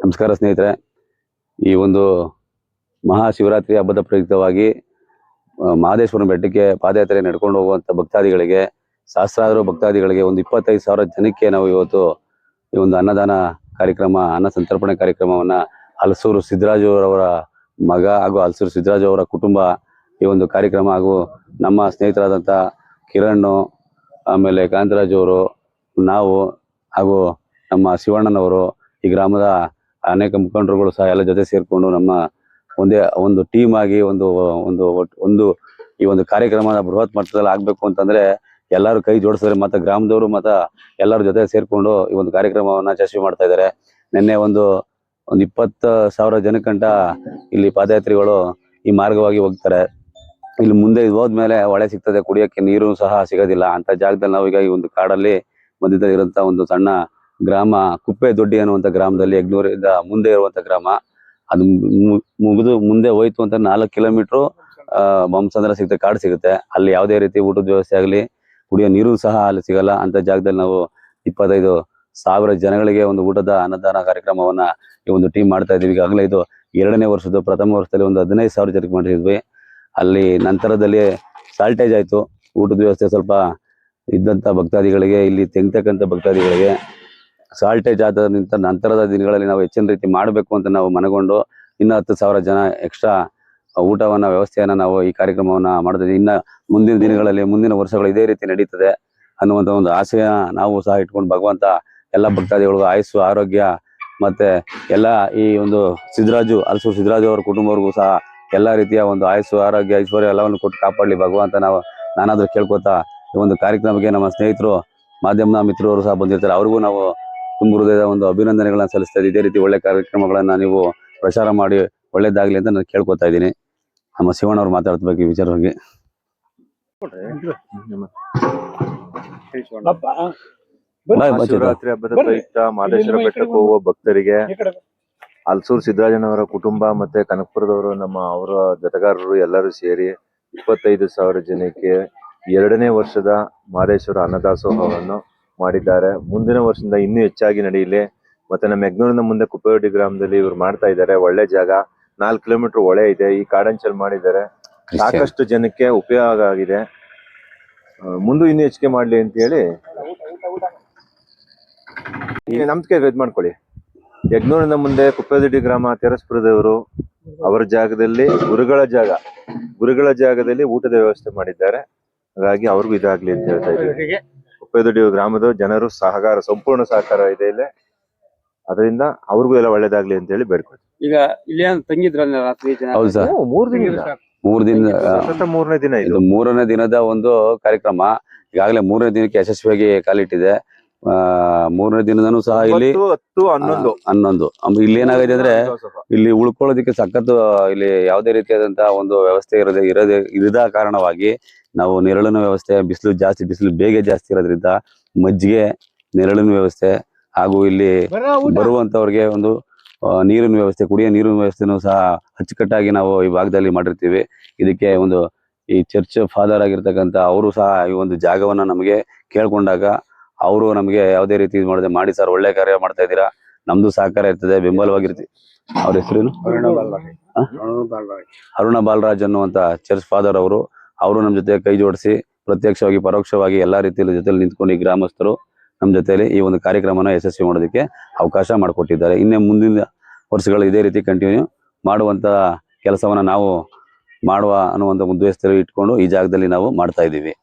ನಮಸ್ಕಾರ ಸ್ನೇಹಿತರೆ, ಈ ಒಂದು ಮಹಾಶಿವರಾತ್ರಿ ಹಬ್ಬದ ಪ್ರಯುಕ್ತವಾಗಿ ಮಹದೇಶ್ವರನ ಬೆಟ್ಟಕ್ಕೆ ಪಾದಯಾತ್ರೆ ನಡ್ಕೊಂಡು ಹೋಗುವಂಥ ಭಕ್ತಾದಿಗಳಿಗೆ, ಸಹಸ್ರಾರು ಭಕ್ತಾದಿಗಳಿಗೆ, ಒಂದು 25,000 ಜನಕ್ಕೆ ನಾವು ಇವತ್ತು ಈ ಒಂದು ಅನ್ನದಾನ ಕಾರ್ಯಕ್ರಮ, ಅನ್ನ ಸಂತರ್ಪಣೆ ಕಾರ್ಯಕ್ರಮವನ್ನು ಹಲಸೂರು ಸಿದ್ದರಾಜು ಅವರ ಮಗ ಹಾಗೂ ಹಲಸೂರು ಸಿದ್ದರಾಜು ಅವರ ಕುಟುಂಬ ಈ ಒಂದು ಕಾರ್ಯಕ್ರಮ ಹಾಗೂ ನಮ್ಮ ಸ್ನೇಹಿತರಾದಂಥ ಕಿರಣ್, ಆಮೇಲೆ ಕಾಂತರಾಜು ಅವರು, ನಾವು ಹಾಗೂ ನಮ್ಮ ಶಿವಣ್ಣನವರು, ಈ ಗ್ರಾಮದ ಅನೇಕ ಮುಖಂಡರುಗಳು ಸಹ ಎಲ್ಲ ಜೊತೆ ಸೇರಿಕೊಂಡು ನಮ್ಮ ಒಂದು ಟೀಮ್ ಆಗಿ ಒಂದು ಈ ಒಂದು ಕಾರ್ಯಕ್ರಮದ ಬೃಹತ್ ಮಟ್ಟದಲ್ಲಿ ಆಗಬೇಕು ಅಂತಂದ್ರೆ ಎಲ್ಲರೂ ಕೈ ಜೋಡಿಸಿದ್ರೆ, ಮತ್ತು ಗ್ರಾಮದವರು ಮತ್ತು ಎಲ್ಲರ ಜೊತೆ ಸೇರಿಕೊಂಡು ಈ ಒಂದು ಕಾರ್ಯಕ್ರಮವನ್ನು ಯಶಸ್ವಿ ಮಾಡ್ತಾ ಇದ್ದಾರೆ. ನಿನ್ನೆ ಒಂದು 20,000 ಜನಕ್ಕಂಟ ಇಲ್ಲಿ ಪಾದಯಾತ್ರಿಗಳು ಈ ಮಾರ್ಗವಾಗಿ ಹೋಗ್ತಾರೆ. ಇಲ್ಲಿ ಮುಂದೆ ಹೋದ್ಮೇಲೆ ಹೊಳೆ ಸಿಗ್ತದೆ, ಕುಡಿಯೋಕ್ಕೆ ನೀರು ಸಹ ಸಿಗೋದಿಲ್ಲ ಅಂತ ಜಾಗದಲ್ಲಿ ನಾವೀಗ ಈ ಒಂದು ಕಾಡಲ್ಲಿ ಮಧ್ಯದಲ್ಲಿ ಇರುವಂತ ಒಂದು ಸಣ್ಣ ಗ್ರಾಮ ಕುಪ್ಪೆ ದೊಡ್ಡಿ ಅನ್ನುವಂಥ ಗ್ರಾಮದಲ್ಲಿ, ಯಗ್ನೂರಿಂದ ಮುಂದೆ ಇರುವಂತ ಗ್ರಾಮ, ಅದು ಮುಗಿದು ಮುಂದೆ ಹೋಯ್ತು ಅಂತ 4 ಕಿಲೋಮೀಟರ್ ಬಂಸಂದ್ರ ಸಿಗುತ್ತೆ, ಕಾಡು ಸಿಗುತ್ತೆ. ಅಲ್ಲಿ ಯಾವುದೇ ರೀತಿ ಊಟದ ವ್ಯವಸ್ಥೆ ಆಗಲಿ, ಕುಡಿಯೋ ನೀರು ಸಹ ಅಲ್ಲಿ ಸಿಗಲ್ಲ. ಅಂತ ಜಾಗದಲ್ಲಿ ನಾವು 25,000 ಜನಗಳಿಗೆ ಒಂದು ಊಟದ ಅನ್ನದಾನ ಕಾರ್ಯಕ್ರಮವನ್ನ ಈ ಒಂದು ಟೀಮ್ ಮಾಡ್ತಾ ಇದೀವಿ. ಈಗಾಗಲೇ ಇದು 2ನೇ ವರ್ಷದ, ಪ್ರಥಮ ವರ್ಷದಲ್ಲಿ ಒಂದು 15,000 ಜನಕ್ಕೆ ಮಾಡಿದ್ವಿ. ಅಲ್ಲಿ ನಂತರದಲ್ಲಿ ಸಾಲ್ಟೇಜ್ ಆಯ್ತು, ಊಟದ ವ್ಯವಸ್ಥೆ ಸ್ವಲ್ಪ ಇದ್ದಂತ ಭಕ್ತಾದಿಗಳಿಗೆ, ಇಲ್ಲಿ ತೆಗಿತಕ್ಕಂಥ ಭಕ್ತಾದಿಗಳಿಗೆ ಸಾಲ್ಟೇಜ್ ಆದ ನಂತರದ ದಿನಗಳಲ್ಲಿ ನಾವು ಹೆಚ್ಚಿನ ರೀತಿ ಮಾಡಬೇಕು ಅಂತ ನಾವು ಮನಗೊಂಡು ಇನ್ನು 10,000 ಜನ ಎಕ್ಸ್ಟ್ರಾ ಊಟವನ್ನ ವ್ಯವಸ್ಥೆಯನ್ನ ನಾವು ಈ ಕಾರ್ಯಕ್ರಮವನ್ನ ಮಾಡಿದ್ವಿ. ಇನ್ನ ಮುಂದಿನ ದಿನಗಳಲ್ಲಿ, ಮುಂದಿನ ವರ್ಷಗಳು ಇದೇ ರೀತಿ ನಡೀತದೆ ಅನ್ನುವಂಥ ಒಂದು ಆಶಯ ನಾವು ಸಹ ಇಟ್ಕೊಂಡು ಭಗವಂತ ಎಲ್ಲ ಭಕ್ತಾದಿಗಳಿಗೂ ಆಯುಸ್ಸು, ಆರೋಗ್ಯ, ಮತ್ತೆ ಎಲ್ಲ ಈ ಒಂದು ಹಲಸೂರು ಸಿದ್ದರಾಜು ಅವರ ಕುಟುಂಬವ್ರಿಗೂ ಸಹ ಎಲ್ಲ ರೀತಿಯ ಒಂದು ಆಯುಸ್ಸು, ಆರೋಗ್ಯ, ಐಶ್ವರ್ಯ ಎಲ್ಲವನ್ನು ಕೊಟ್ಟು ಕಾಪಾಡಲಿ ಭಗವಂತ. ನಾನಾದ್ರೂ ಕೇಳ್ಕೊತಾ ಈ ಒಂದು ಕಾರ್ಯಕ್ರಮಕ್ಕೆ ನಮ್ಮ ಸ್ನೇಹಿತರು, ಮಾಧ್ಯಮದ ಮಿತ್ರರು ಸಹ ಬಂದಿರ್ತಾರೆ, ಅವ್ರಿಗೂ ನಾವು ತುಂಬ ಹೃದಯದ ಒಂದು ಅಭಿನಂದನೆಗಳನ್ನ ಸಲ್ಲಿಸ್ತಾ ಇದ್ದೀವಿ. ಇದೇ ರೀತಿ ಒಳ್ಳೆ ಕಾರ್ಯಕ್ರಮಗಳನ್ನ ನೀವು ಪ್ರಚಾರ ಮಾಡಿ ಒಳ್ಳೇದಾಗ್ಲಿ ಅಂತ ನಾನು ಕೇಳ್ಕೊತಾ ಇದ್ದೀನಿ. ನಮ್ಮ ಶಿವಣ್ಣ ಅವ್ರು ಮಾತಾಡ್ಬೇಕು ಈ ವಿಚಾರವಾಗಿ. ಶಿವರಾತ್ರಿ ಹಬ್ಬದ ಪ್ರಯುಕ್ತ ಮಹದೇಶ್ವರ ಬೆಟ್ಟಕ್ಕೆ ಹೋಗುವ ಭಕ್ತರಿಗೆ ಹಲಸೂರು ಸಿದ್ದರಾಜನವರ ಕುಟುಂಬ ಮತ್ತೆ ಕನಕಪುರದವರು, ಅವರ ಜೊತೆಗಾರರು ಎಲ್ಲರೂ ಸೇರಿ 25,000 ಜನಕ್ಕೆ 2ನೇ ವರ್ಷದ ಮಹದೇಶ್ವರ ಅನ್ನದಾಸೋಹವನ್ನು ಮಾಡಿದ್ದಾರೆ. ಮುಂದಿನ ವರ್ಷದಿಂದ ಇನ್ನೂ ಹೆಚ್ಚಾಗಿ ನಡೆಯಲಿ. ಮತ್ತೆ ನಮ್ಮ ಯಗ್ನೂರಿನ ಮುಂದೆ ಕುಪ್ಪೆದೊಡ್ಡಿ ಗ್ರಾಮದಲ್ಲಿ ಇವ್ರು ಮಾಡ್ತಾ ಇದ್ದಾರೆ. ಒಳ್ಳೆ ಜಾಗ, 4 ಕಿಲೋಮೀಟರ್ ಹೊಳೆ ಇದೆ, ಈ ಕಾಡಂಚಲ್ ಮಾಡಿದ್ದಾರೆ. ಸಾಕಷ್ಟು ಜನಕ್ಕೆ ಉಪಯೋಗ ಆಗಿದೆ. ಮುಂದೆ ಇನ್ನೂ ಹೆಚ್ಚಿಗೆ ಮಾಡ್ಲಿ ಅಂತ ಹೇಳಿ ನಂಬಿಕೆ ಇದ್ ಮಾಡ್ಕೊಳ್ಳಿ. ಯಗ್ನೂರಿನ ಮುಂದೆ ಕುಪ್ಪೆದೊಡ್ಡಿ ಗ್ರಾಮ ತೆರಸ್ಪುರದವರು ಅವರ ಜಾಗದಲ್ಲಿ ಗುರುಗಳ ಜಾಗದಲ್ಲಿ ಊಟದ ವ್ಯವಸ್ಥೆ ಮಾಡಿದ್ದಾರೆ. ಹಾಗಾಗಿ ಅವ್ರಿಗೂ ಇದಾಗ್ಲಿ ಅಂತ ಹೇಳ್ತಾ ಇದ್ದೀವಿ. ಕುಪ್ಪೆದೊಡ್ಡಿ ಗ್ರಾಮದ ಜನರು ಸಂಪೂರ್ಣ ಸಹಕಾರ ಇದೆ ಇಲ್ಲಿ. ಅದರಿಂದ ಅವ್ರಿಗೂ ಎಲ್ಲ ಒಳ್ಳೇದಾಗ್ಲಿ ಅಂತ ಹೇಳಿ ಬೇಡ್ಕೊಳ್ತೀವಿ. ಈಗ ಇಲ್ಲಿ ತಂಗಿದ್ರಲ್ಲ ರಾತ್ರಿ ಜನ? ಹೌದು ಸರ್, 3 ದಿನ ಇದು 3ನೇ ದಿನದ ಒಂದು ಕಾರ್ಯಕ್ರಮ. ಈಗಾಗಲೇ 3ನೇ ದಿನಕ್ಕೆ ಯಶಸ್ವಿಯಾಗಿ ಕಾಲಿಟ್ಟಿದೆ. 3ನೇ ದಿನದೂ ಸಹ ಇಲ್ಲಿ 10-11 ಇಲ್ಲಿ ಏನಾಗಿದೆ ಅಂದ್ರೆ, ಇಲ್ಲಿ ಉಳ್ಕೊಳ್ಳೋದಕ್ಕೆ ಸಖತ್ ಇಲ್ಲಿ ಯಾವುದೇ ರೀತಿಯಾದಂತಹ ಒಂದು ವ್ಯವಸ್ಥೆ ಇರದ ಕಾರಣವಾಗಿ ನಾವು ನೆರಳಿನ ವ್ಯವಸ್ಥೆ, ಬಿಸಿಲು ಬೇಗ ಜಾಸ್ತಿ ಇರೋದ್ರಿಂದ ಮಜ್ಜಿಗೆ, ನೆರಳಿನ ವ್ಯವಸ್ಥೆ ಹಾಗೂ ಇಲ್ಲಿ ಬರುವಂತವ್ರಿಗೆ ಒಂದು ನೀರಿನ ವ್ಯವಸ್ಥೆ, ಕುಡಿಯೋ ನೀರಿನ ವ್ಯವಸ್ಥೆನೂ ಸಹ ಅಚ್ಚುಕಟ್ಟಾಗಿ ನಾವು ಈ ಭಾಗದಲ್ಲಿ ಮಾಡಿರ್ತೀವಿ. ಇದಕ್ಕೆ ಈ ಚರ್ಚ್ ಫಾದರ್ ಆಗಿರ್ತಕ್ಕಂಥ ಅವರು ಸಹ ಈ ಒಂದು ಜಾಗವನ್ನ ನಮಗೆ ಕೇಳ್ಕೊಂಡಾಗ ಅವರು ನಮಗೆ ಯಾವುದೇ ರೀತಿ ಮಾಡಿ ಸರ್, ಒಳ್ಳೆ ಕಾರ್ಯ ಮಾಡ್ತಾ ಇದ್ದೀರಾ, ನಮ್ದು ಸಹಕಾರ ಇರ್ತದೆ, ಬೆಂಬಲವಾಗಿರ್ತೀವಿ. ಅವ್ರ ಹೆಸರೇನು? ಅರುಣ ಬಾಲರಾಜ್ ಅನ್ನುವಂತ ಚರ್ಚ್ ಫಾದರ್ ಅವರು ನಮ್ಮ ಜೊತೆ ಕೈ ಜೋಡಿಸಿ ಪ್ರತ್ಯಕ್ಷವಾಗಿ ಪರೋಕ್ಷವಾಗಿ ಎಲ್ಲಾ ರೀತಿಯಲ್ಲಿ ಜೊತೆಲಿ ನಿಂತ್ಕೊಂಡು ಈ ಗ್ರಾಮಸ್ಥರು ನಮ್ಮ ಜೊತೆಲಿ ಈ ಒಂದು ಕಾರ್ಯಕ್ರಮನ ಯಶಸ್ವಿ ಮಾಡೋದಕ್ಕೆ ಅವಕಾಶ ಮಾಡಿಕೊಟ್ಟಿದ್ದಾರೆ. ಇನ್ನೇ ಮುಂದಿನ ವರ್ಷಗಳು ಇದೇ ರೀತಿ ಕಂಟಿನ್ಯೂ ಮಾಡುವಂತ ಕೆಲಸವನ್ನ ನಾವು ಮಾಡುವ ಅನ್ನುವಂಥ ಉದ್ದೇಶದಲ್ಲಿ ಇಟ್ಕೊಂಡು ಈ ಜಾಗದಲ್ಲಿ ನಾವು ಮಾಡ್ತಾ ಇದ್ದೀವಿ.